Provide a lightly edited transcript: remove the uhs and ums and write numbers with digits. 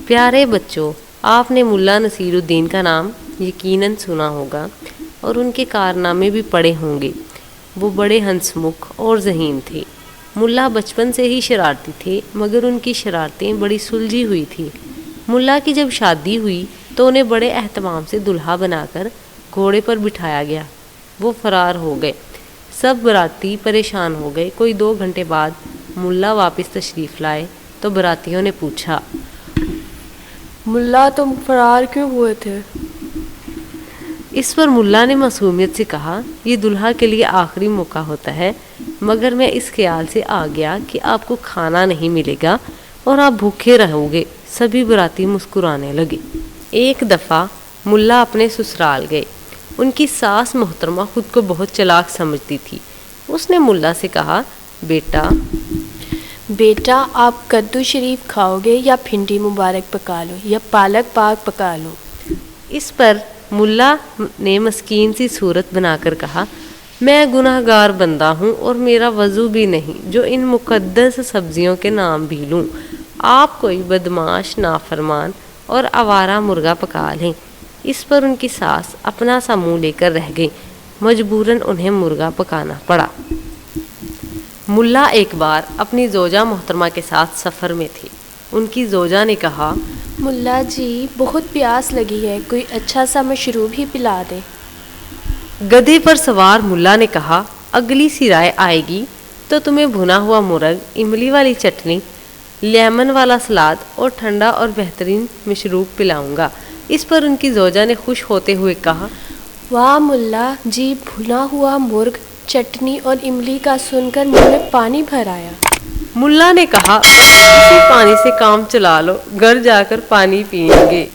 پیارے بچوں، آپ نے ملا نصیر الدین کا نام یقیناً سنا ہوگا اور ان کے کارنامے بھی پڑھے ہوں گے۔ وہ بڑے ہنسمکھ اور ذہین تھے۔ ملا بچپن سے ہی شرارتی تھے، مگر ان کی شرارتیں بڑی سلجھی ہوئی تھیں۔ ملا کی جب شادی ہوئی تو انہیں بڑے اہتمام سے دلہا بنا کر گھوڑے پر بٹھایا گیا۔ وہ فرار ہو گئے۔ سب باراتی پریشان ہو گئے۔ کوئی 2 گھنٹے بعد ملا واپس تشریف لائے تو براتیوں نے پوچھا، ملا تم فرار کیوں ہوئے تھے؟ اس پر ملا نے معصومیت سے کہا، یہ دلہا کے لیے آخری موقع ہوتا ہے، مگر میں اس خیال سے آ گیا کہ آپ کو کھانا نہیں ملے گا اور آپ بھوکے رہو گے۔ سبھی باراتی مسکرانے لگے۔ ایک دفعہ ملا اپنے سسرال گئے۔ ان کی ساس محترمہ خود کو بہت چلاک سمجھتی تھی۔ اس نے ملا سے کہا، بیٹا آپ کدو شریف کھاؤ گے یا بھنڈی مبارک پکا لو یا پالک پاک پکا لو؟ اس پر ملا نے مسکین سی صورت بنا کر کہا، میں گناہ گار بندہ ہوں اور میرا وضو بھی نہیں جو ان مقدس سبزیوں کے نام بھی لوں۔ آپ کوئی بدماش، نافرمان اور آوارہ مرغا پکا لیں۔ اس پر ان کی ساس اپنا سا منہ لے کر رہ گئی۔ مجبوراً انہیں مرغا پکانا پڑا۔ ملا ایک بار اپنی زوجہ محترمہ کے ساتھ سفر میں تھے۔ ان کی زوجہ نے کہا، ملا جی بہت پیاس لگی ہے، کوئی اچھا سا مشروب ہی پلا دے۔ گدھے پر سوار ملا نے کہا، اگلی سی رائے آئے گی تو تمہیں بھنا ہوا مرغ، املی والی چٹنی، لیمن والا سلاد اور ٹھنڈا اور بہترین مشروب پلاؤں گا۔ اس پر ان کی زوجہ نے خوش ہوتے ہوئے کہا، واہ ملا جی، بھنا ہوا مرغ، چٹنی اور املی کا سن کر منہ میں پانی بھر آیا۔ ملا نے کہا، اسی پانی سے کام چلا لو، گھر جا کر پانی پئیں گے۔